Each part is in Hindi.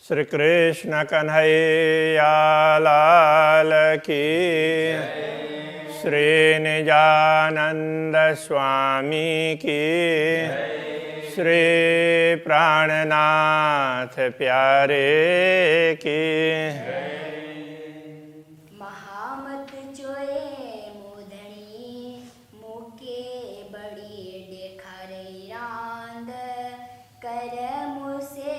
श्री कृष्ण कन्हैया लाल की, श्री निजानंद स्वामी की, श्री प्राणनाथ प्यारे की। महामत जोए मोधनी मुके बड़ी देखारे रांद कर मुसे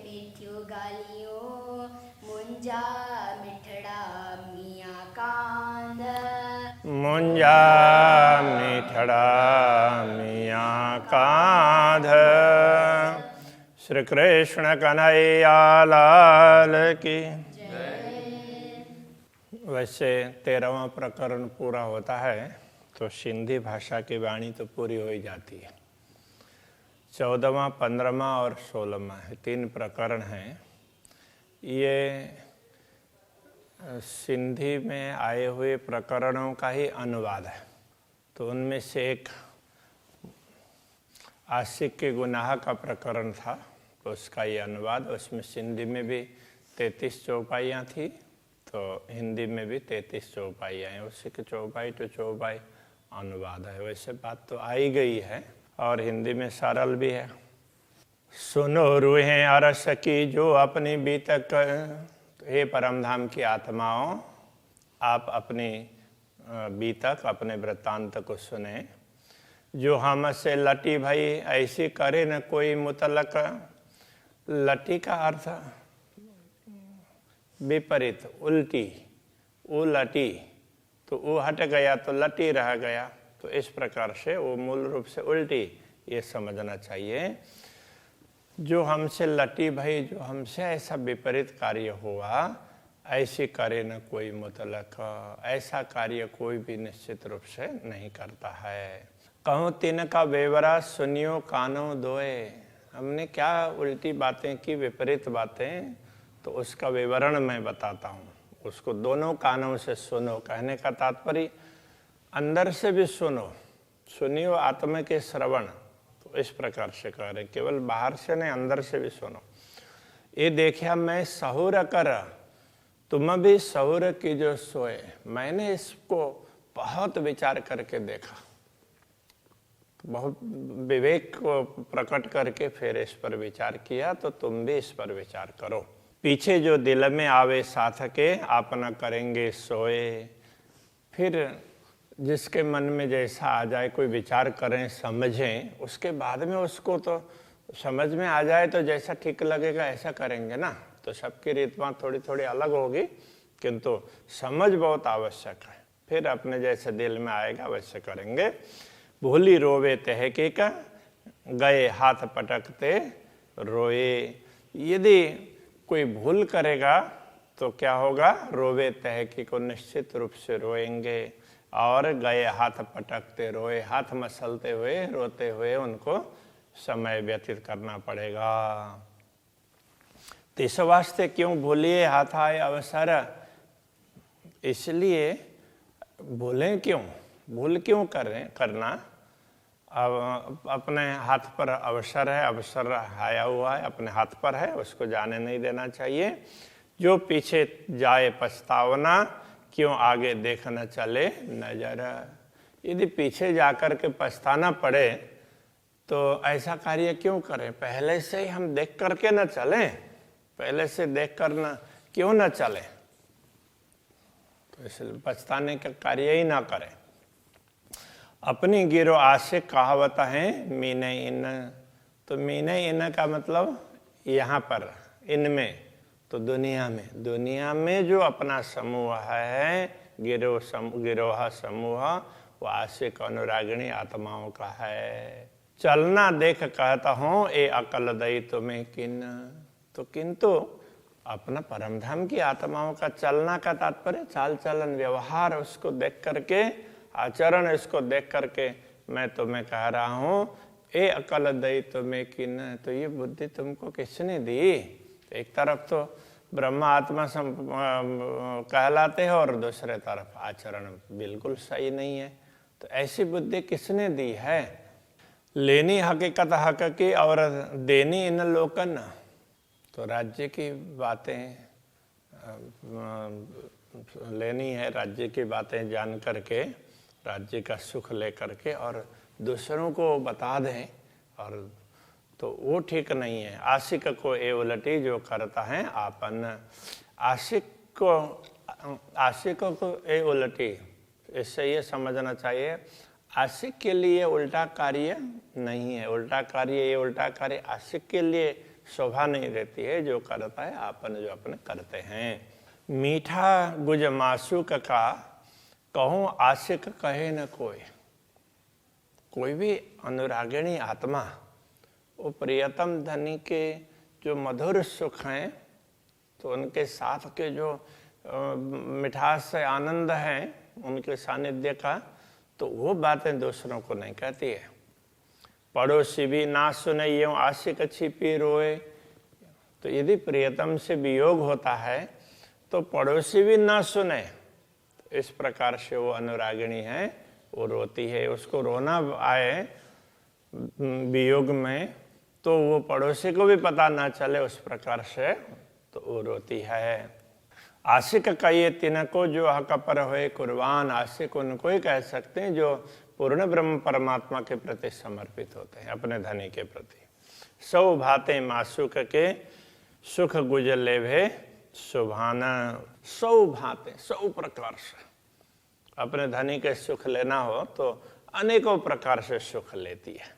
मिठ्यू गालियों मुंजा मिठड़ा मिया कांद। मुंजा मिठड़ा मिया कांध। श्री कृष्ण कन्हैया लाल की। वैसे 13वां प्रकरण पूरा होता है तो सिंधी भाषा की वाणी तो पूरी हो ही जाती है। 14वां, 15वां और 16वां 3 प्रकरण हैं। ये सिंधी में आए हुए प्रकरणों का ही अनुवाद है। तो उनमें से एक आशिक के गुनाह का प्रकरण था, उसका ये अनुवाद। उसमें सिंधी में भी 33 चौपाइयाँ थी, तो हिंदी में भी 33 चौपाइयाँ हैं। उसी के चौपाई टू चौपाई अनुवाद है। वैसे बात तो आई गई है और हिंदी में सरल भी है। सुनो रूहें अरस की जो अपनी बीतक, हे परमधाम की आत्माओं, आप अपनी बीतक, अपने वृत्तांत को सुने। जो हमसे लटी भई ऐसी करे न कोई मुतलक। लटी का अर्थ विपरीत, उल्टी। वो लटी तो वो हट गया तो लटी रह गया, तो इस प्रकार से वो मूल रूप से उल्टी, ये समझना चाहिए। जो हमसे लटी भई, जो हमसे ऐसा विपरीत कार्य हुआ, ऐसी करे न कोई मुतलक। ऐसा कार्य कोई भी निश्चित रूप से नहीं करता है। कहूँ तिन का बेवरा सुनियो कानों दोए। हमने क्या उल्टी बातें की, विपरीत बातें, तो उसका विवरण मैं बताता हूँ। उसको दोनों कानों से सुनो। कहने का तात्पर्य अंदर से भी सुनो, सुनियो आत्मा के श्रवण। तो इस प्रकार से कह रहे, केवल बाहर से नहीं, अंदर से भी सुनो। ये देखा मैं सहूर कर, तुम भी सहूर की जो सोए। मैंने इसको बहुत विचार करके देखा, बहुत विवेक को प्रकट करके फिर इस पर विचार किया, तो तुम भी इस पर विचार करो। पीछे जो दिल में आवे साथ के, आप न करेंगे सोए। फिर जिसके मन में जैसा आ जाए, कोई विचार करें, समझें, उसके बाद में उसको तो समझ में आ जाए तो जैसा ठीक लगेगा ऐसा करेंगे ना। तो सबकी रीतवां थोड़ी थोड़ी अलग होगी, किंतु समझ बहुत आवश्यक है। फिर अपने जैसे दिल में आएगा वैसे करेंगे। भूली रोवे तहके का, गए हाथ पटकते रोए। यदि कोई भूल करेगा तो क्या होगा? रोवे तहकी को निश्चित रूप से रोएंगे। और गए हाथ पटकते रोए, हाथ मसलते हुए, रोते हुए उनको समय व्यतीत करना पड़ेगा। तो इस वास्ते क्यों भूलिए हाथ आए अवसर। इसलिए भूलें क्यों, भूल क्यों करना। अब अपने हाथ पर अवसर है, अवसर आया हुआ है, अपने हाथ पर है, उसको जाने नहीं देना चाहिए। जो पीछे जाए पछतावना, क्यों आगे देख न चले नजर। यदि पीछे जाकर के पछताना पड़े तो ऐसा कार्य क्यों करें? पहले से ही हम देख करके न चलें, पहले से देख कर न क्यों न चलें। तो इसलिए पछताने का कार्य ही ना करें। अपनी गिरो आशे कहावत है मीने इन। तो मीने इन का मतलब यहाँ पर, इनमें, तो दुनिया में जो अपना समूह है, गिरोह समूह, वो आशिक अनुरागिणी आत्माओं का है। चलना देख कहता हूँ ए अकल दई तुम्हें किन। तो किंतु अपना परमधाम की आत्माओं का चलना का तात्पर्य चाल चलन व्यवहार, उसको देख करके, आचरण इसको देख करके मैं तुम्हें कह रहा हूँ ए अकल दई तुम्हें किन। तो ये बुद्धि तुमको किसने दी? एक तरफ तो ब्रह्मा आत्मा कहलाते हैं और दूसरे तरफ आचरण बिल्कुल सही नहीं है। तो ऐसी बुद्धि किसने दी है? लेनी हकीकत हक की और देनी इन लोकन। तो राज्य की बातें लेनी है, राज्य की बातें जान करके, राज्य का सुख ले करके और दूसरों को बता दें, और तो वो ठीक नहीं है। आशिक को ए उलटी जो करता है आपन, आशिकों को ए उलटी, इससे ये समझना चाहिए आशिक के लिए उल्टा कार्य नहीं है। उल्टा कार्य, ये उल्टा कार्य आशिक के लिए शोभा नहीं देती है। जो करता है आपन, जो अपने करते हैं। मीठा गुज मासूक का कहूँ आशिक कहे न कोई। कोई भी अनुरागिणी आत्मा वो प्रियतम धनी के जो मधुर सुख हैं, तो उनके साथ के जो मिठास से आनंद है उनके सानिध्य का, तो वो बातें दूसरों को नहीं कहती है। पड़ोसी भी ना सुने यूं आशिक छिपी रोए। तो यदि प्रियतम से वियोग होता है तो पड़ोसी भी ना सुने, तो इस प्रकार से वो अनुरागिणी है, वो रोती है। उसको रोना आए वियोग में तो वो पड़ोसी को भी पता ना चले, उस प्रकार से तो वो रोती है। आशिक कहिए तिनको जो हक पर होए कुर्बान। आशिक उनको ही कह सकते हैं जो पूर्ण ब्रह्म परमात्मा के प्रति समर्पित होते हैं, अपने धनी के प्रति। सौ भाते मासूक के सुख गुजर लेभे सुभाना। सौ भाते, सौ प्रकार से अपने धनी के सुख लेना हो तो अनेकों प्रकार से सुख लेती है।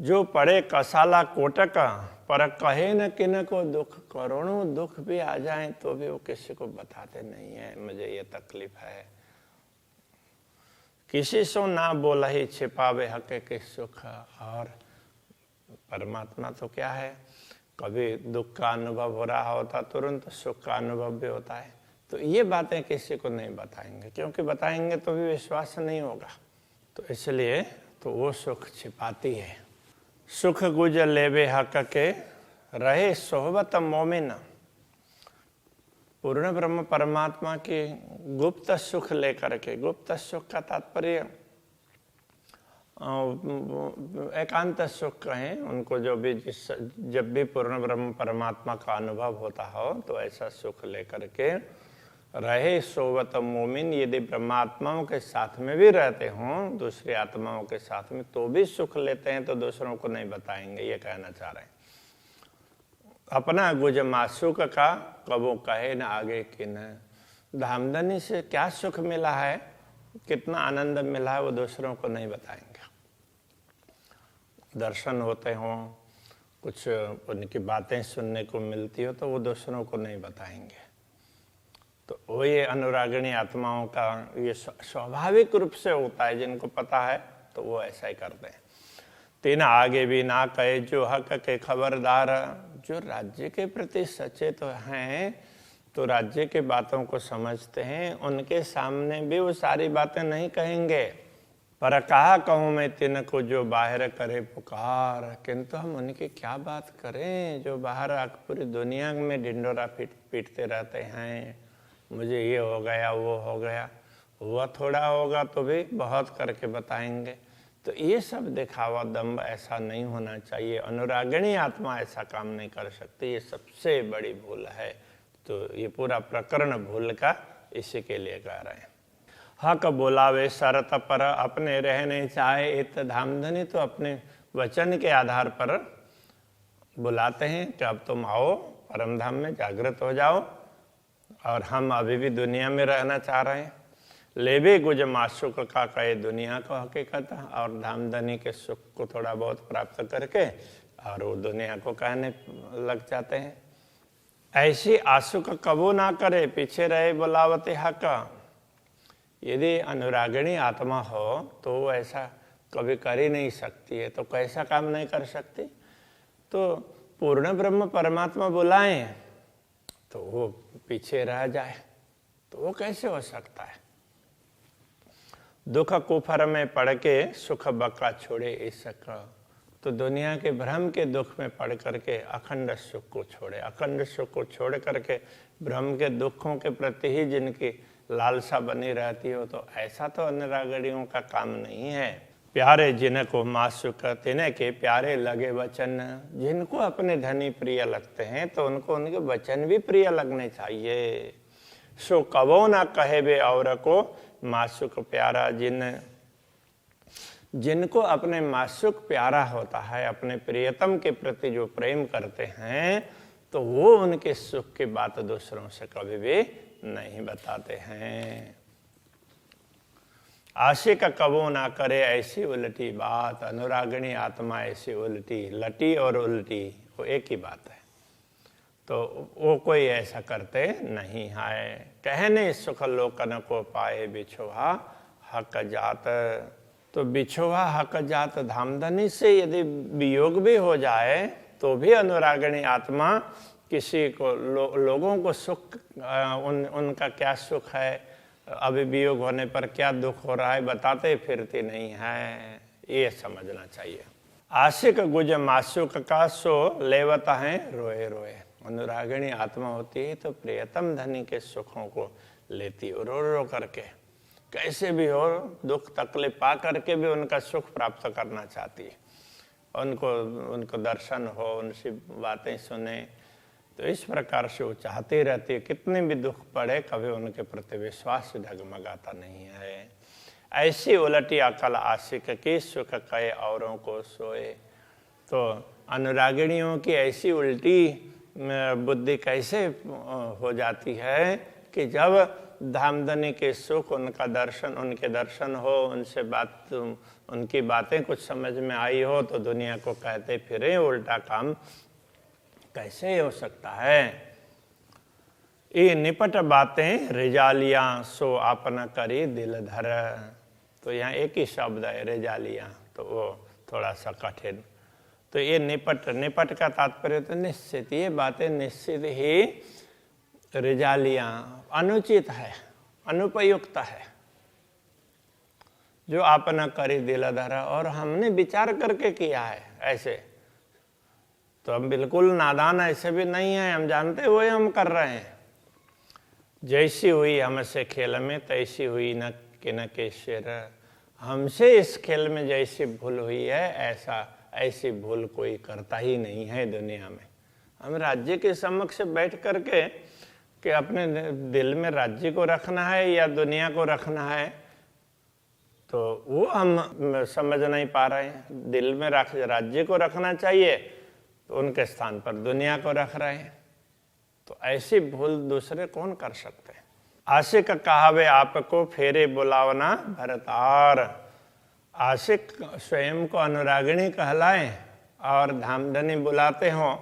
जो पड़े कसाला कोटक पर कहे न किन को दुख। करोड़ों दुख भी आ जाएं तो भी वो किसी को बताते नहीं है, मुझे ये तकलीफ है। किसी से ना बोला ही छिपावे हक के सुख। और परमात्मा तो क्या है, कभी दुख का अनुभव हो रहा होता तुरंत सुख का अनुभव भी होता है। तो ये बातें किसी को नहीं बताएंगे, क्योंकि बताएंगे तो भी विश्वास नहीं होगा। तो इसलिए तो वो सुख छिपाती है। सुख गुजर लेवे हक के रहे सोहबत मोमिन। पूर्ण ब्रह्म परमात्मा की गुप्त सुख लेकर के, गुप्त सुख का तात्पर्य एकांत सुख कहें उनको, जो भी जब भी पूर्ण ब्रह्म परमात्मा का अनुभव होता हो तो ऐसा सुख लेकर के रहे सोवत मोमिन। यदि ब्रह्मात्माओं के साथ में भी रहते हों, दूसरी आत्माओं के साथ में, तो भी सुख लेते हैं, तो दूसरों को नहीं बताएंगे, ये कहना चाह रहे हैं। अपना गुज मासूक का कबो कहे न आगे किन। धामधनी से क्या सुख मिला है, कितना आनंद मिला है, वो दूसरों को नहीं बताएंगे। दर्शन होते हों, कुछ उनकी बातें सुनने को मिलती हो, तो वो दूसरों को नहीं बताएंगे। तो वो ये अनुरागिणी आत्माओं का ये स्वाभाविक रूप से होता है। जिनको पता है तो वो ऐसा ही करते हैं। तीन आगे भी ना कहे जो हक के खबरदार। जो राज्य के प्रति सचेत हैं, तो राज्य के बातों को समझते हैं, उनके सामने भी वो सारी बातें नहीं कहेंगे। पर कहा कहूँ मैं तिनको जो बाहर करे पुकार। किंतु हम उनकी क्या बात करें जो बाहर पूरी दुनिया में ढिंडोरा पीटते रहते हैं, मुझे ये हो गया वो हो गया। हुआ थोड़ा होगा तो भी बहुत करके बताएंगे। तो ये सब दिखावा दम्भ ऐसा नहीं होना चाहिए। अनुरागिणी आत्मा ऐसा काम नहीं कर सकती, ये सबसे बड़ी भूल है। तो ये पूरा प्रकरण भूल का इसी के लिए कह रहे हैं। हक बोलावे शरत पर अपने रहने चाहे इत। धामधनी तो अपने वचन के आधार पर बुलाते हैं कि अब तुम आओ परम धाम में, जागृत हो जाओ, और हम अभी भी दुनिया में रहना चाह रहे हैं। लेबे गुज मासूक का कहे दुनिया को हकीकत। और धामधनी के सुख को थोड़ा बहुत प्राप्त करके और वो दुनिया को कहने लग जाते हैं। ऐसी आशुक कबू ना करे पीछे रहे बुलावते हक। यदि अनुरागिणी आत्मा हो तो वो ऐसा कभी कर ही नहीं सकती है। तो कैसा काम नहीं कर सकती, तो पूर्ण ब्रह्म परमात्मा बुलाएं तो वो पीछे रह जाए, तो वो कैसे हो सकता है। दुख कुफर में पड़ के सुख बका छोड़े इसक। तो दुनिया के भ्रम के दुख में पड़ करके अखंड सुख को छोड़े। अखंड सुख को छोड़ करके भ्रम के दुखों के प्रति ही जिनकी लालसा बनी रहती हो, तो ऐसा तो अनुरागिणियों का काम नहीं है। प्यारे जिनको मासुक तिन्हें के प्यारे लगे वचन। जिनको अपने धनी प्रिय लगते हैं तो उनको उनके वचन भी प्रिय लगने चाहिए। सो कबो ना कहे वे और को मासुक प्यारा। जिनको अपने मासुक प्यारा होता है, अपने प्रियतम के प्रति जो प्रेम करते हैं, तो वो उनके सुख की बात दूसरों से कभी भी नहीं बताते हैं। आशिक कबो ना करे ऐसी उल्टी बात। अनुरागिणी आत्मा ऐसी उल्टी, लटी और उल्टी वो एक ही बात है, तो वो कोई ऐसा करते नहीं है। कहने सुख लोकन को पाए बिछोहा हक जात। तो बिछोहा हक जात धामधनी से यदि वियोग भी हो जाए तो भी अनुरागिणी आत्मा किसी को लोगों को सुख उनका क्या सुख है, अभी वियोग होने पर क्या दुख हो रहा है बताते फिरती नहीं है, ये समझना चाहिए। आशिक गुज मासुक का सो लेवता है रोए रोए। अनुरागिणी आत्मा होती है तो प्रियतम धनी के सुखों को लेती है रो रो करके, कैसे भी हो दुख तकलीफ पा करके भी उनका सुख प्राप्त करना चाहती है। उनको दर्शन हो, उनसे बातें सुने, तो इस प्रकार से वो चाहती रहती है। कितने भी दुख पड़े कभी उनके प्रति विश्वास डगमगाता नहीं है। ऐसी उलटी अकल आशिक की सुख कहे औरों को सोए। तो अनुरागिणियों की ऐसी उल्टी बुद्धि कैसे हो जाती है कि जब धामधनी के सुख उनके दर्शन हो, उनसे बात उनकी बातें कुछ समझ में आई हो, तो दुनिया को कहते फिरे उल्टा काम कैसे हो सकता है। ये निपट बातें रिजालियां सो आपना करी दिल धर। तो यहाँ एक ही शब्द है रिजालियां, तो वो थोड़ा सा कठिन। तो ये निपट का तात्पर्य तो निश्चित, ये बातें निश्चित ही रिजालियां अनुचित है, अनुपयुक्त है, जो आपना करी दिल धर। और हमने विचार करके किया है ऐसे, तो हम बिल्कुल नादान ऐसे भी नहीं है, हम जानते हुए हम कर रहे हैं। जैसी हुई हमसे खेल में तैसी हुई न के शेर। हमसे इस खेल में जैसी भूल हुई है ऐसी भूल कोई करता ही नहीं है दुनिया में। हम राज्य के समक्ष बैठ करके कि अपने दिल में राज्य को रखना है या दुनिया को रखना है, तो वो हम समझ नहीं पा रहे हैं। दिल में राज्य को रखना चाहिए तो उनके स्थान पर दुनिया को रख रहे हैं, तो ऐसी भूल दूसरे कौन कर सकते हैं। आशिक कहावे आपको फेरे बुलावना भरतार। आशिक स्वयं को अनुरागिणी कहलाएं और धामधनी बुलाते हों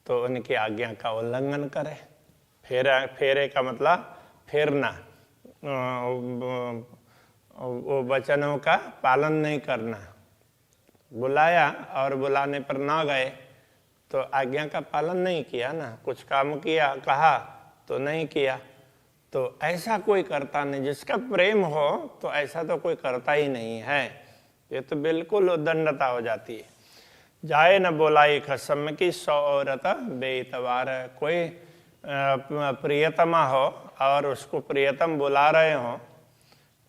तो उनकी आज्ञा का उल्लंघन करें। फेरे का मतलब फेरना, वो वचनों का पालन नहीं करना। बुलाया और बुलाने पर ना गए तो आज्ञा का पालन नहीं किया ना, कुछ काम किया कहा तो नहीं किया। तो ऐसा कोई करता नहीं, जिसका प्रेम हो तो ऐसा तो कोई करता ही नहीं है। ये तो बिल्कुल उद्दंडता हो जाती है। जाए न बोलाई खसम की 100 औरत बेइतवार। कोई प्रियतमा हो और उसको प्रियतम बुला रहे हो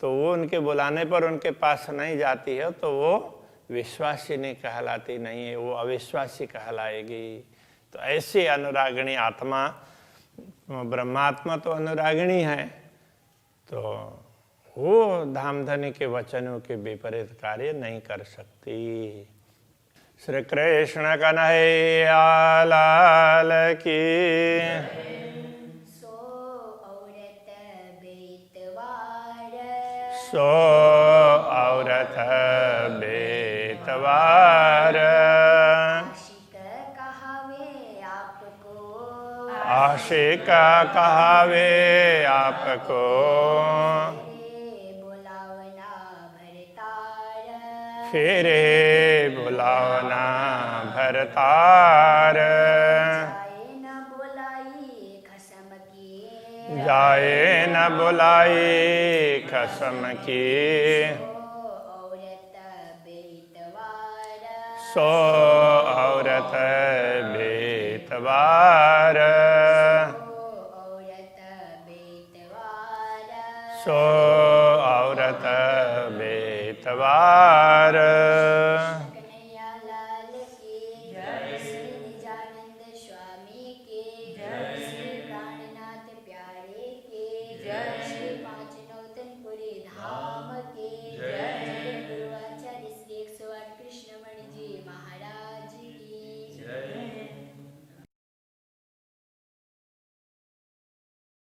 तो वो उनके बुलाने पर उनके पास नहीं जाती है तो वो विश्वासी नहीं कहलाती, नहीं है, वो अविश्वासी कहलाएगी। तो ऐसी अनुरागिणी आत्मा, ब्रह्मात्मा तो अनुरागिणी है, तो वो धामधनी के वचनों के विपरीत कार्य नहीं कर सकती। श्री कृष्ण कन्हैया लाल की। सो औरत बेतवार। सो औरत बेतवार। आशिक कहावे आपको। आशिक कहावे आपको। बुलावना भरतार। फेरे बुलावना भरतार। जाए न बुलाई खसम की। जाए न बुलाई खसम की। सो औरत बेतवार।